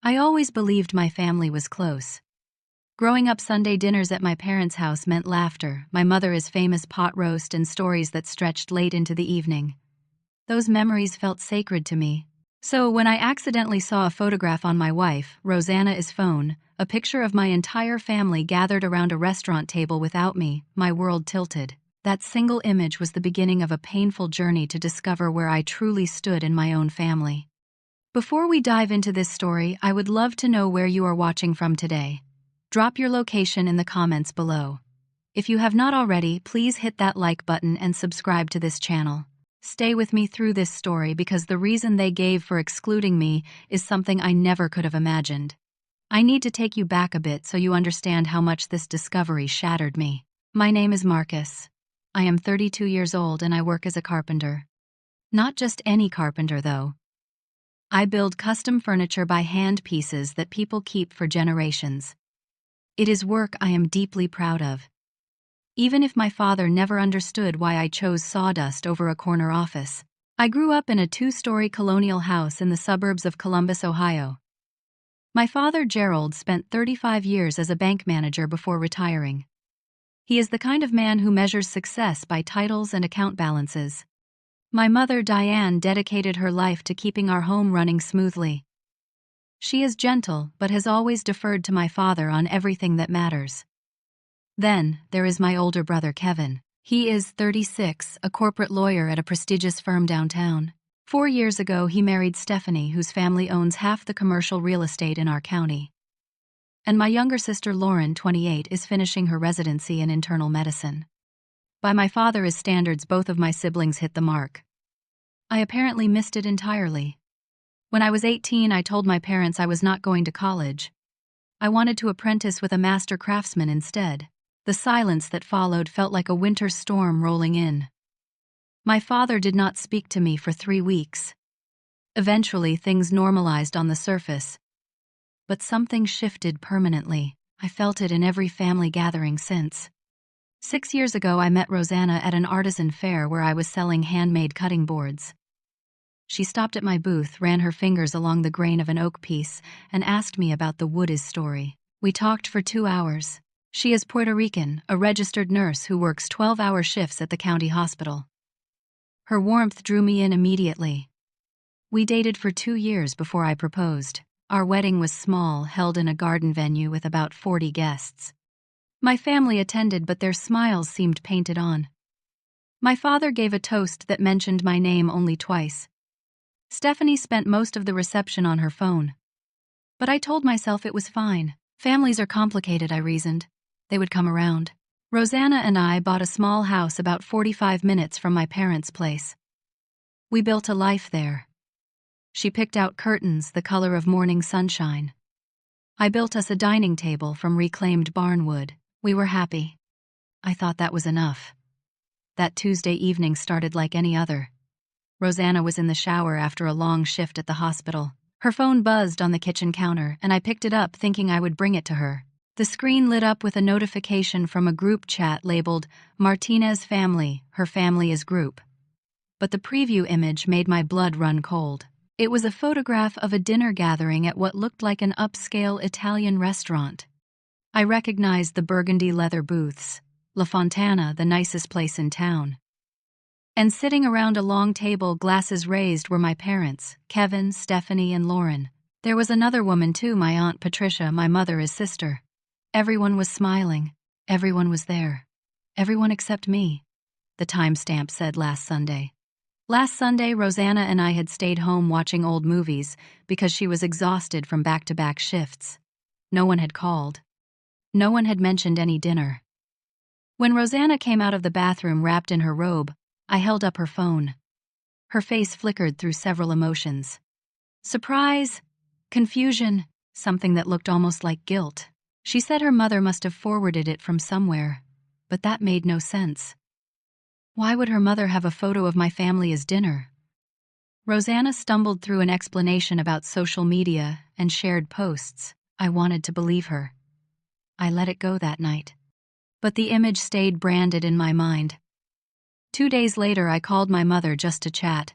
I always believed my family was close. Growing up, Sunday dinners at my parents' house meant laughter, my mother's famous pot roast, and stories that stretched late into the evening. Those memories felt sacred to me. So when I accidentally saw a photograph on my wife, Rosanna's phone, a picture of my entire family gathered around a restaurant table without me, my world tilted. That single image was the beginning of a painful journey to discover where I truly stood in my own family. Before we dive into this story, I would love to know where you are watching from today. Drop your location in the comments below. If you have not already, please hit that like button and subscribe to this channel. Stay with me through this story because the reason they gave for excluding me is something I never could have imagined. I need to take you back a bit so you understand how much this discovery shattered me. My name is Marcus. I am 32 years old and I work as a carpenter. Not just any carpenter, though. I build custom furniture by hand, pieces that people keep for generations. It is work I am deeply proud of. Even if my father never understood why I chose sawdust over a corner office. I grew up in a 2-story colonial house in the suburbs of Columbus, Ohio. My father, Gerald, spent 35 years as a bank manager before retiring. He is the kind of man who measures success by titles and account balances. My mother, Diane, dedicated her life to keeping our home running smoothly. She is gentle but has always deferred to my father on everything that matters. Then, there is my older brother, Kevin. He is 36, a corporate lawyer at a prestigious firm downtown. 4 years ago, he married Stephanie, whose family owns half the commercial real estate in our county. And my younger sister, Lauren, 28, is finishing her residency in internal medicine. By my father's standards, both of my siblings hit the mark. I apparently missed it entirely. When I was 18, I told my parents I was not going to college. I wanted to apprentice with a master craftsman instead. The silence that followed felt like a winter storm rolling in. My father did not speak to me for 3 weeks. Eventually, things normalized on the surface. But something shifted permanently. I felt it in every family gathering since. 6 years ago, I met Rosanna at an artisan fair where I was selling handmade cutting boards. She stopped at my booth, ran her fingers along the grain of an oak piece, and asked me about the wood's story. We talked for 2 hours. She is Puerto Rican, a registered nurse who works 12-hour shifts at the county hospital. Her warmth drew me in immediately. We dated for 2 years before I proposed. Our wedding was small, held in a garden venue with about 40 guests. My family attended, but their smiles seemed painted on. My father gave a toast that mentioned my name only twice. Stephanie spent most of the reception on her phone. But I told myself it was fine. Families are complicated, I reasoned. They would come around. Rosanna and I bought a small house about 45 minutes from my parents' place. We built a life there. She picked out curtains the color of morning sunshine. I built us a dining table from reclaimed barn wood. We were happy. I thought that was enough. That Tuesday evening started like any other. Rosanna was in the shower after a long shift at the hospital. Her phone buzzed on the kitchen counter, and I picked it up thinking I would bring it to her. The screen lit up with a notification from a group chat labeled Martinez Family, her family is group. But the preview image made my blood run cold. It was a photograph of a dinner gathering at what looked like an upscale Italian restaurant. I recognized the burgundy leather booths, La Fontana, the nicest place in town. And sitting around a long table, glasses raised, were my parents, Kevin, Stephanie, and Lauren. There was another woman too, my Aunt Patricia, my mother's sister. Everyone was smiling. Everyone was there. Everyone except me. The timestamp said last Sunday. Last Sunday, Rosanna and I had stayed home watching old movies because she was exhausted from back-to-back shifts. No one had called. No one had mentioned any dinner. When Rosanna came out of the bathroom wrapped in her robe, I held up her phone. Her face flickered through several emotions. Surprise, confusion, something that looked almost like guilt. She said her mother must have forwarded it from somewhere, but that made no sense. Why would her mother have a photo of my family as dinner? Rosanna stumbled through an explanation about social media and shared posts. I wanted to believe her. I let it go that night. But the image stayed branded in my mind. 2 days later, I called my mother just to chat.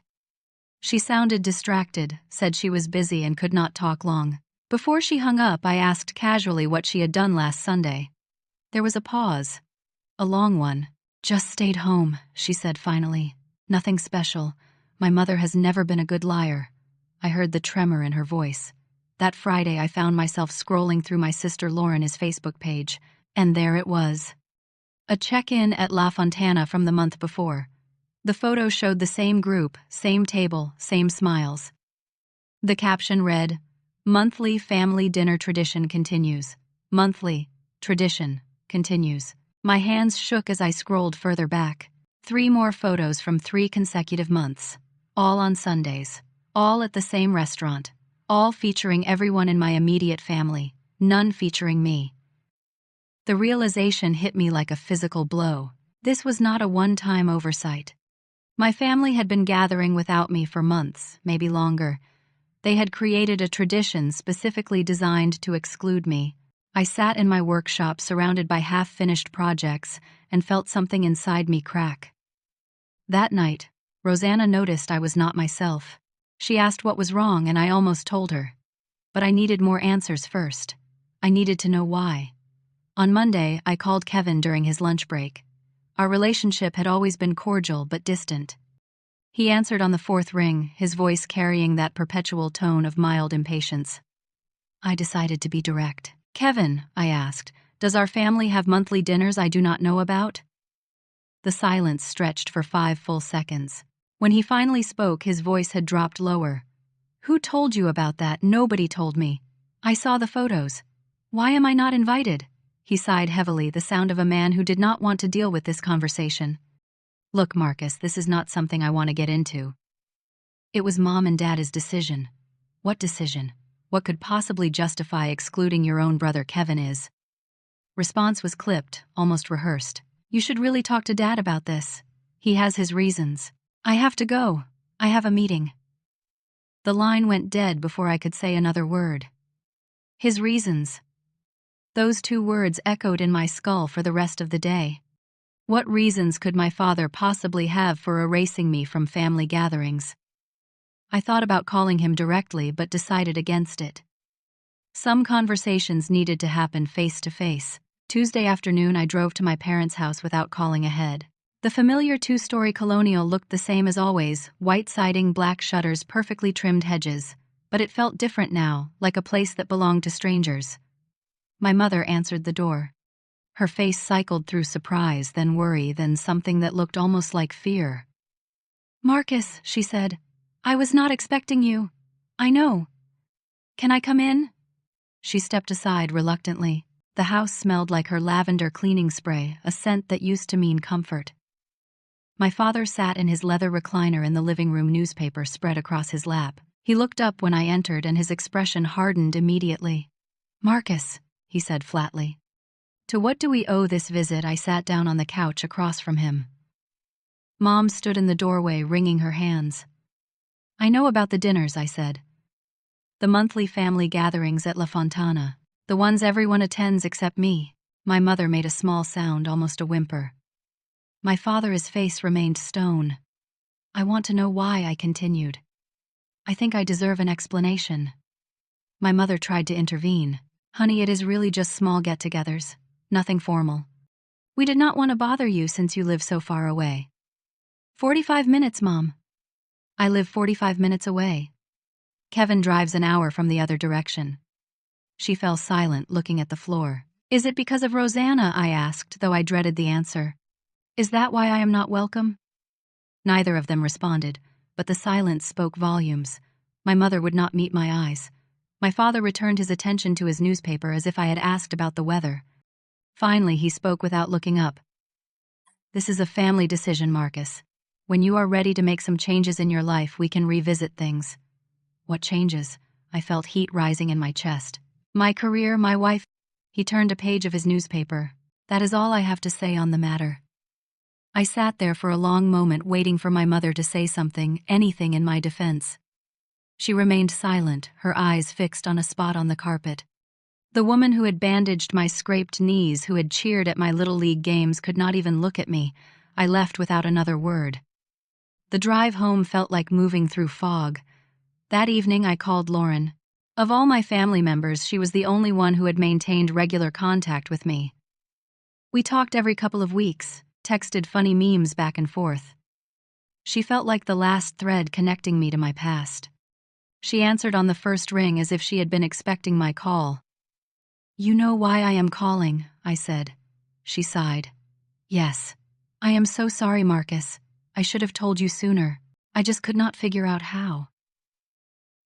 She sounded distracted, said she was busy and could not talk long. Before she hung up, I asked casually what she had done last Sunday. There was a pause. A long one. "Just stayed home," she said finally. "Nothing special. My mother has never been a good liar." I heard the tremor in her voice. That Friday, I found myself scrolling through my sister Lauren's Facebook page, and there it was. A check-in at La Fontana from the month before. The photo showed the same group, same table, same smiles. The caption read, "Monthly family dinner tradition continues. Monthly tradition continues." My hands shook as I scrolled further back. 3 more photos from 3 consecutive months. All on Sundays. All at the same restaurant. All featuring everyone in my immediate family. None featuring me. The realization hit me like a physical blow. This was not a one-time oversight. My family had been gathering without me for months, maybe longer. They had created a tradition specifically designed to exclude me. I sat in my workshop surrounded by half-finished projects and felt something inside me crack. That night, Rosanna noticed I was not myself. She asked what was wrong, and I almost told her. But I needed more answers first. I needed to know why. On Monday, I called Kevin during his lunch break. Our relationship had always been cordial but distant. He answered on the 4th ring, his voice carrying that perpetual tone of mild impatience. I decided to be direct. "Kevin," I asked, "does our family have monthly dinners I do not know about?" The silence stretched for 5 full seconds. When he finally spoke, his voice had dropped lower. "Who told you about that? Nobody told me. I saw the photos. Why am I not invited?" He sighed heavily, the sound of a man who did not want to deal with this conversation. "Look, Marcus, this is not something I want to get into." It was Mom and Dad's decision. What decision? What could possibly justify excluding your own brother Kevin is? Response was clipped, almost rehearsed. "You should really talk to Dad about this. He has his reasons." "I have to go. I have a meeting." The line went dead before I could say another word. His reasons. Those 2 words echoed in my skull for the rest of the day. What reasons could my father possibly have for erasing me from family gatherings? I thought about calling him directly but decided against it. Some conversations needed to happen face to face. Tuesday afternoon, I drove to my parents' house without calling ahead. The familiar 2-story colonial looked the same as always, white siding, black shutters, perfectly trimmed hedges. But it felt different now, like a place that belonged to strangers. My mother answered the door. Her face cycled through surprise, then worry, then something that looked almost like fear. "Marcus," she said, "I was not expecting you. I know. Can I come in?" She stepped aside reluctantly. The house smelled like her lavender cleaning spray, a scent that used to mean comfort. My father sat in his leather recliner in the living room, newspaper spread across his lap. He looked up when I entered and his expression hardened immediately. "Marcus," he said flatly. "To what do we owe this visit?" I sat down on the couch across from him. Mom stood in the doorway, wringing her hands. "I know about the dinners," I said. "The monthly family gatherings at La Fontana. The ones everyone attends except me." My mother made a small sound, almost a whimper. My father's face remained stone. "I want to know why," I continued. "I think I deserve an explanation." My mother tried to intervene. "Honey, it is really just small get-togethers. Nothing formal. We did not want to bother you since you live so far away." 45 minutes, Mom." "I live 45 minutes away. Kevin drives an hour from the other direction." She fell silent, looking at the floor. "Is it because of Rosanna?" I asked, though I dreaded the answer. "Is that why I am not welcome?" Neither of them responded, but the silence spoke volumes. My mother would not meet my eyes. My father returned his attention to his newspaper as if I had asked about the weather. Finally, he spoke without looking up. "This is a family decision, Marcus. When you are ready to make some changes in your life, we can revisit things." "What changes?" I felt heat rising in my chest. "My career, my wife." He turned a page of his newspaper. "That is all I have to say on the matter." I sat there for a long moment, waiting for my mother to say something, anything in my defense. She remained silent, her eyes fixed on a spot on the carpet. The woman who had bandaged my scraped knees, who had cheered at my Little League games, could not even look at me. I left without another word. The drive home felt like moving through fog. That evening I called Lauren. Of all my family members, she was the only one who had maintained regular contact with me. We talked every couple of weeks, texted funny memes back and forth. She felt like the last thread connecting me to my past. She answered on the first ring as if she had been expecting my call. "You know why I am calling," I said. She sighed. "Yes. I am so sorry, Marcus. I should have told you sooner. I just could not figure out how."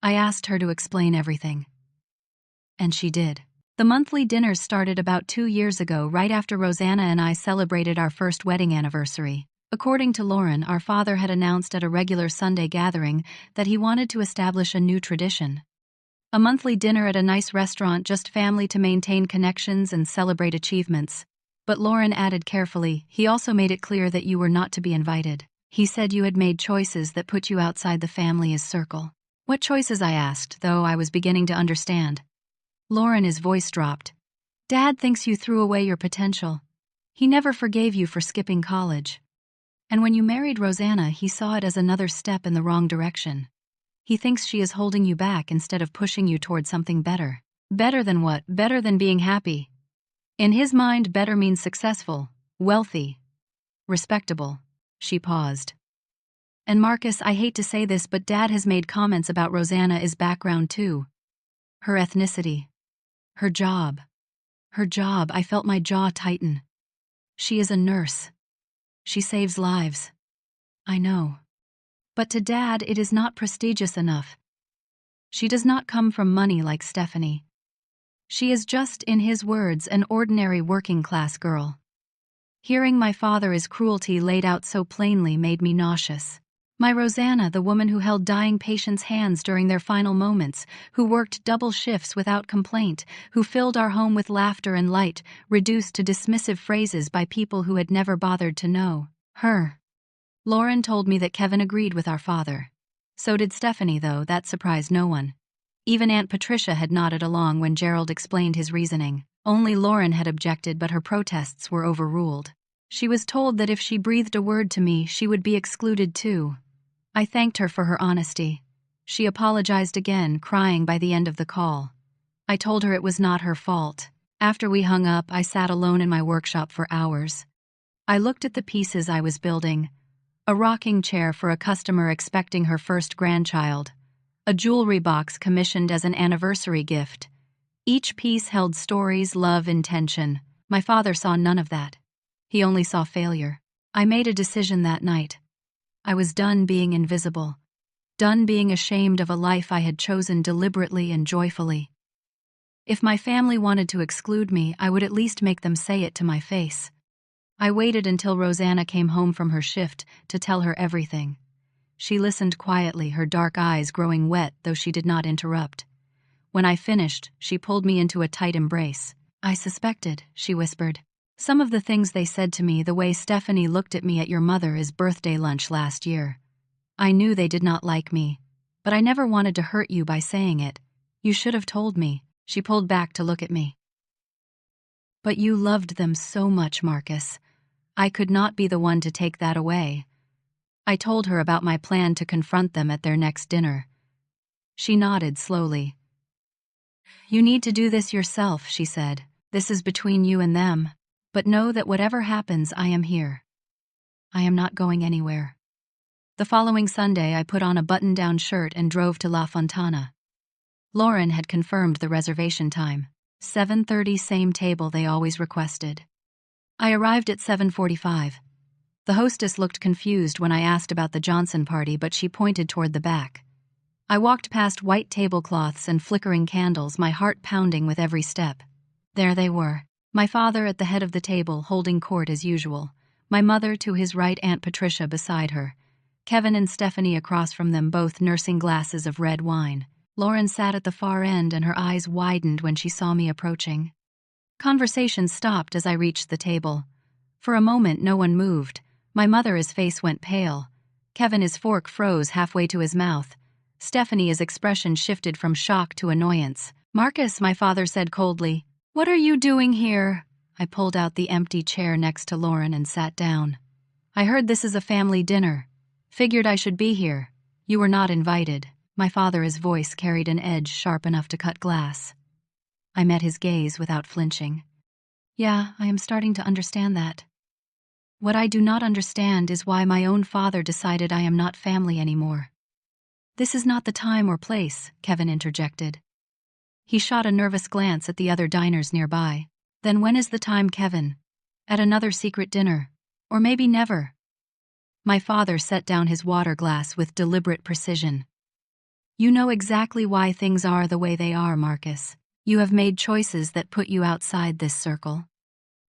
I asked her to explain everything. And she did. The monthly dinners started about 2 years ago, right after Rosanna and I celebrated our first wedding anniversary. According to Lauren, our father had announced at a regular Sunday gathering that he wanted to establish a new tradition. A monthly dinner at a nice restaurant, just family to maintain connections and celebrate achievements. But Lauren added carefully, "He also made it clear that you were not to be invited. He said you had made choices that put you outside the family's circle." "What choices?" I asked, though I was beginning to understand. Lauren's voice dropped. "Dad thinks you threw away your potential. He never forgave you for skipping college. And when you married Rosanna, he saw it as another step in the wrong direction. He thinks she is holding you back instead of pushing you toward something better." "Better than what?" "Better than being happy." In his mind, better means successful, wealthy, respectable. She paused. "And Marcus, I hate to say this, but Dad has made comments about Rosanna's background too. Her ethnicity. Her job. I felt my jaw tighten. She is a nurse. She saves lives. I know. But to Dad, it is not prestigious enough. She does not come from money like Stephanie. She is just, in his words, an ordinary working-class girl." Hearing my father's cruelty laid out so plainly made me nauseous. My Rosanna, the woman who held dying patients' hands during their final moments, who worked double shifts without complaint, who filled our home with laughter and light, reduced to dismissive phrases by people who had never bothered to know her. Lauren told me that Kevin agreed with our father. So did Stephanie, though that surprised no one. Even Aunt Patricia had nodded along when Gerald explained his reasoning. Only Lauren had objected, but her protests were overruled. She was told that if she breathed a word to me, she would be excluded too. I thanked her for her honesty. She apologized again, crying by the end of the call. I told her it was not her fault. After we hung up, I sat alone in my workshop for hours. I looked at the pieces I was building. A rocking chair for a customer expecting her first grandchild. A jewelry box commissioned as an anniversary gift. Each piece held stories, love, intention. My father saw none of that. He only saw failure. I made a decision that night. I was done being invisible. Done being ashamed of a life I had chosen deliberately and joyfully. If my family wanted to exclude me, I would at least make them say it to my face. I waited until Rosanna came home from her shift to tell her everything. She listened quietly, her dark eyes growing wet, though she did not interrupt. When I finished, she pulled me into a tight embrace. "I suspected," she whispered. "Some of the things they said to me, the way Stephanie looked at me at your mother's birthday lunch last year. I knew they did not like me, but I never wanted to hurt you by saying it. You should have told me." She pulled back to look at me. "But you loved them so much, Marcus. I could not be the one to take that away." I told her about my plan to confront them at their next dinner. She nodded slowly. "You need to do this yourself," she said. "This is between you and them. But know that whatever happens, I am here. I am not going anywhere." The following Sunday, I put on a button-down shirt and drove to La Fontana. Lauren had confirmed the reservation time. 7:30, same table they always requested. I arrived at 7:45. The hostess looked confused when I asked about the Johnson party, but she pointed toward the back. I walked past white tablecloths and flickering candles, my heart pounding with every step. There they were. My father at the head of the table, holding court as usual. My mother to his right, Aunt Patricia beside her. Kevin and Stephanie across from them, both nursing glasses of red wine. Lauren sat at the far end, and her eyes widened when she saw me approaching. Conversation stopped as I reached the table. For a moment, no one moved. My mother's face went pale. Kevin's fork froze halfway to his mouth. Stephanie's expression shifted from shock to annoyance. "Marcus," my father said coldly, "what are you doing here?" I pulled out the empty chair next to Lauren and sat down. "I heard this is a family dinner. Figured I should be here. You were not invited." My father's voice carried an edge sharp enough to cut glass. I met his gaze without flinching. Yeah, I am starting to understand that. What I do not understand is why my own father decided I am not family anymore. This is not the time or place, Kevin interjected. He shot a nervous glance at the other diners nearby. Then when is the time, Kevin? At another secret dinner. Or maybe never. My father set down his water glass with deliberate precision. You know exactly why things are the way they are, Marcus. You have made choices that put you outside this circle.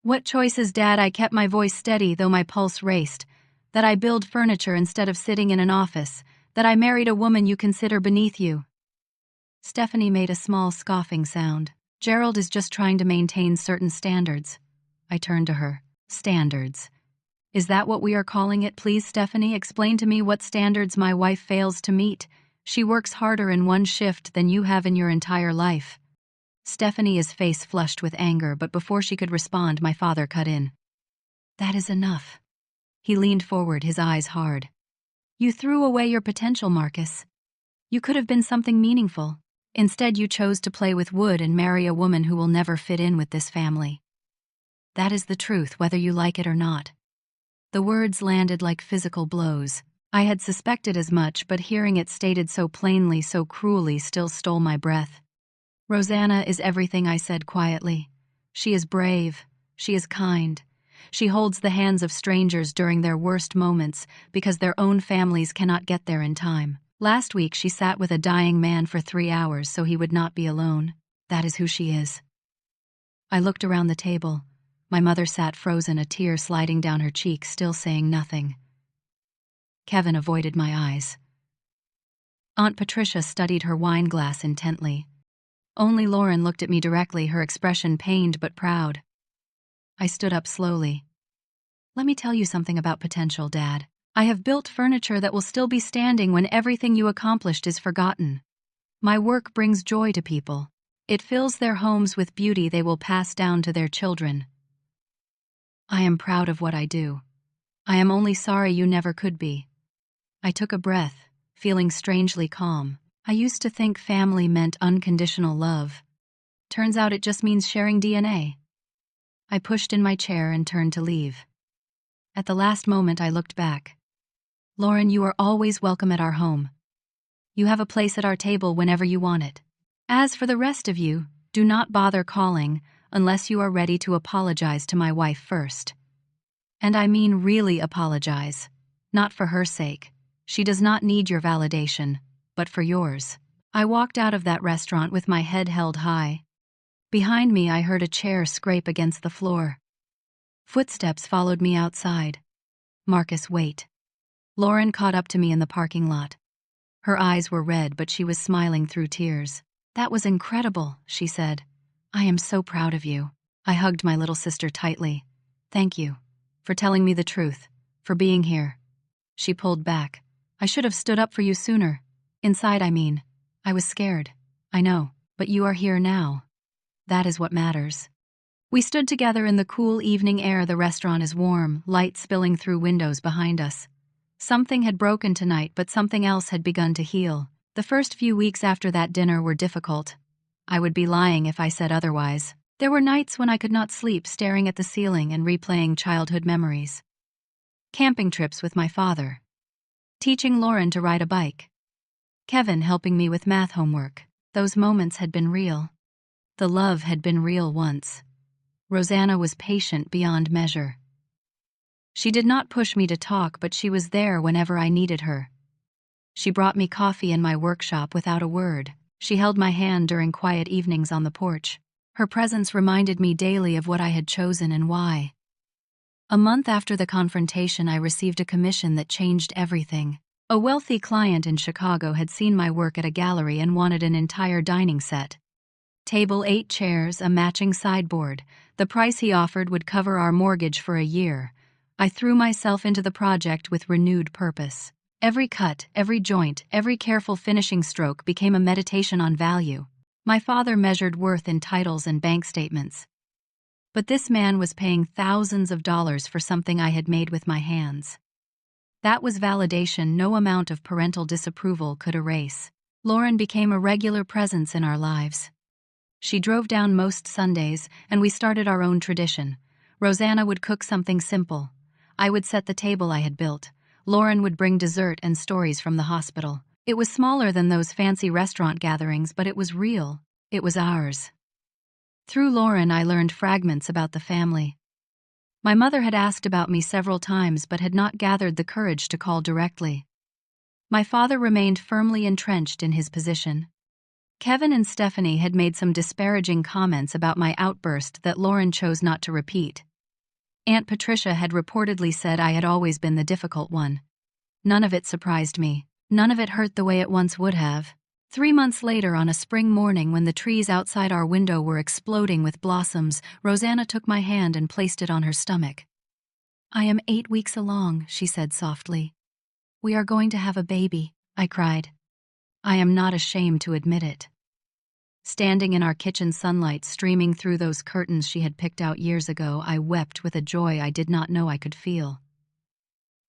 What choices, Dad? I kept my voice steady, though my pulse raced. That I build furniture instead of sitting in an office. That I married a woman you consider beneath you. Stephanie made a small scoffing sound. Gerald is just trying to maintain certain standards. I turned to her. Standards. Is that what we are calling it? Please, Stephanie, explain to me what standards my wife fails to meet. She works harder in one shift than you have in your entire life. Stephanie's face flushed with anger, but before she could respond, my father cut in. That is enough. He leaned forward, his eyes hard. You threw away your potential, Marcus. You could have been something meaningful. Instead, you chose to play with wood and marry a woman who will never fit in with this family. That is the truth, whether you like it or not. The words landed like physical blows. I had suspected as much, but hearing it stated so plainly, so cruelly, still stole my breath. Rosanna is everything, I said quietly. She is brave. She is kind. She holds the hands of strangers during their worst moments because their own families cannot get there in time. Last week she sat with a dying man for 3 hours so he would not be alone. That is who she is. I looked around the table. My mother sat frozen, a tear sliding down her cheek, still saying nothing. Kevin avoided my eyes. Aunt Patricia studied her wine glass intently. Only Lauren looked at me directly, her expression pained but proud. I stood up slowly. Let me tell you something about potential, Dad. I have built furniture that will still be standing when everything you accomplished is forgotten. My work brings joy to people. It fills their homes with beauty they will pass down to their children. I am proud of what I do. I am only sorry you never could be. I took a breath, feeling strangely calm. I used to think family meant unconditional love. Turns out it just means sharing DNA. I pushed in my chair and turned to leave. At the last moment I looked back. Lauren, you are always welcome at our home. You have a place at our table whenever you want it. As for the rest of you, do not bother calling unless you are ready to apologize to my wife first. And I mean really apologize. Not for her sake. She does not need your validation, but for yours. I walked out of that restaurant with my head held high. Behind me I heard a chair scrape against the floor. Footsteps followed me outside. Marcus, wait. Lauren caught up to me in the parking lot. Her eyes were red, but she was smiling through tears. That was incredible, she said. I am so proud of you. I hugged my little sister tightly. Thank you. For telling me the truth. For being here. She pulled back. I should have stood up for you sooner. Inside, I mean. I was scared. I know. But you are here now. That is what matters. We stood together in the cool evening air. The restaurant is warm, light spilling through windows behind us. Something had broken tonight, but something else had begun to heal. The first few weeks after that dinner were difficult. I would be lying if I said otherwise. There were nights when I could not sleep, staring at the ceiling and replaying childhood memories. Camping trips with my father. Teaching Lauren to ride a bike. Kevin helping me with math homework. Those moments had been real. The love had been real once. Rosanna was patient beyond measure. She did not push me to talk, but she was there whenever I needed her. She brought me coffee in my workshop without a word. She held my hand during quiet evenings on the porch. Her presence reminded me daily of what I had chosen and why. A month after the confrontation, I received a commission that changed everything. A wealthy client in Chicago had seen my work at a gallery and wanted an entire dining set. Table, 8 chairs, a matching sideboard. The price he offered would cover our mortgage for a year. I threw myself into the project with renewed purpose. Every cut, every joint, every careful finishing stroke became a meditation on value. My father measured worth in titles and bank statements. But this man was paying thousands of dollars for something I had made with my hands. That was validation no amount of parental disapproval could erase. Lauren became a regular presence in our lives. She drove down most Sundays, and we started our own tradition. Rosanna would cook something simple. I would set the table I had built. Lauren would bring dessert and stories from the hospital. It was smaller than those fancy restaurant gatherings, but it was real. It was ours. Through Lauren, I learned fragments about the family. My mother had asked about me several times but had not gathered the courage to call directly. My father remained firmly entrenched in his position. Kevin and Stephanie had made some disparaging comments about my outburst that Lauren chose not to repeat. Aunt Patricia had reportedly said I had always been the difficult one. None of it surprised me. None of it hurt the way it once would have. 3 months later, on a spring morning when the trees outside our window were exploding with blossoms, Rosanna took my hand and placed it on her stomach. "I am 8 weeks along," she said softly. "We are going to have a baby," I cried. I am not ashamed to admit it. Standing in our kitchen sunlight streaming through those curtains she had picked out years ago, I wept with a joy I did not know I could feel.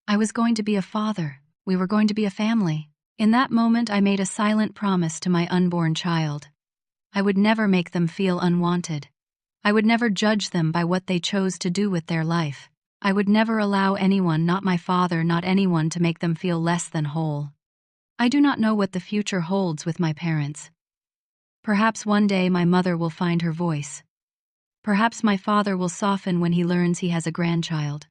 I was going to be a father. We were going to be a family. In that moment, I made a silent promise to my unborn child. I would never make them feel unwanted. I would never judge them by what they chose to do with their life. I would never allow anyone, not my father, not anyone, to make them feel less than whole. I do not know what the future holds with my parents. Perhaps one day my mother will find her voice. Perhaps my father will soften when he learns he has a grandchild.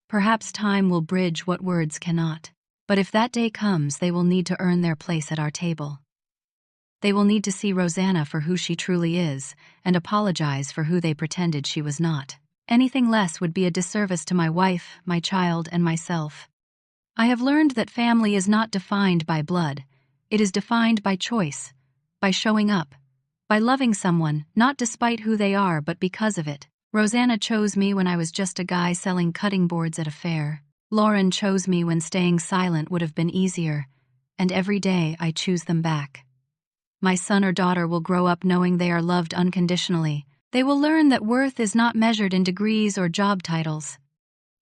Perhaps time will bridge what words cannot. But if that day comes, they will need to earn their place at our table. They will need to see Rosanna for who she truly is, and apologize for who they pretended she was not. Anything less would be a disservice to my wife, my child, and myself. I have learned that family is not defined by blood. It is defined by choice, by showing up, by loving someone, not despite who they are, but because of it. Rosanna chose me when I was just a guy selling cutting boards at a fair. Lauren chose me when staying silent would have been easier, and every day I choose them back. My son or daughter will grow up knowing they are loved unconditionally. They will learn that worth is not measured in degrees or job titles.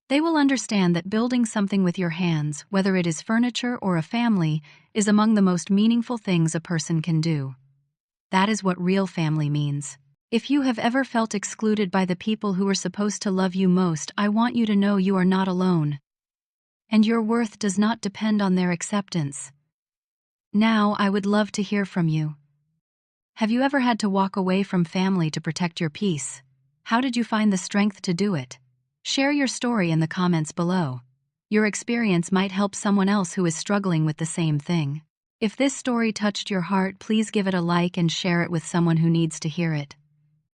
They will understand that building something with your hands, whether it is furniture or a family, is among the most meaningful things a person can do. That is what real family means. If you have ever felt excluded by the people who were supposed to love you most, I want you to know you are not alone. And your worth does not depend on their acceptance. Now, I would love to hear from you. Have you ever had to walk away from family to protect your peace? How did you find the strength to do it? Share your story in the comments below. Your experience might help someone else who is struggling with the same thing. If this story touched your heart, please give it a like and share it with someone who needs to hear it.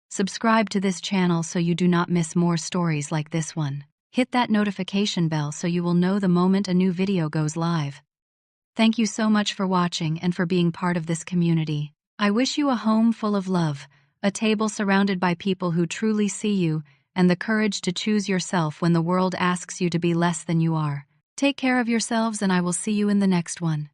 Subscribe to this channel so you do not miss more stories like this one. Hit that notification bell so you will know the moment a new video goes live. Thank you so much for watching and for being part of this community. I wish you a home full of love, a table surrounded by people who truly see you, and the courage to choose yourself when the world asks you to be less than you are. Take care of yourselves, and I will see you in the next one.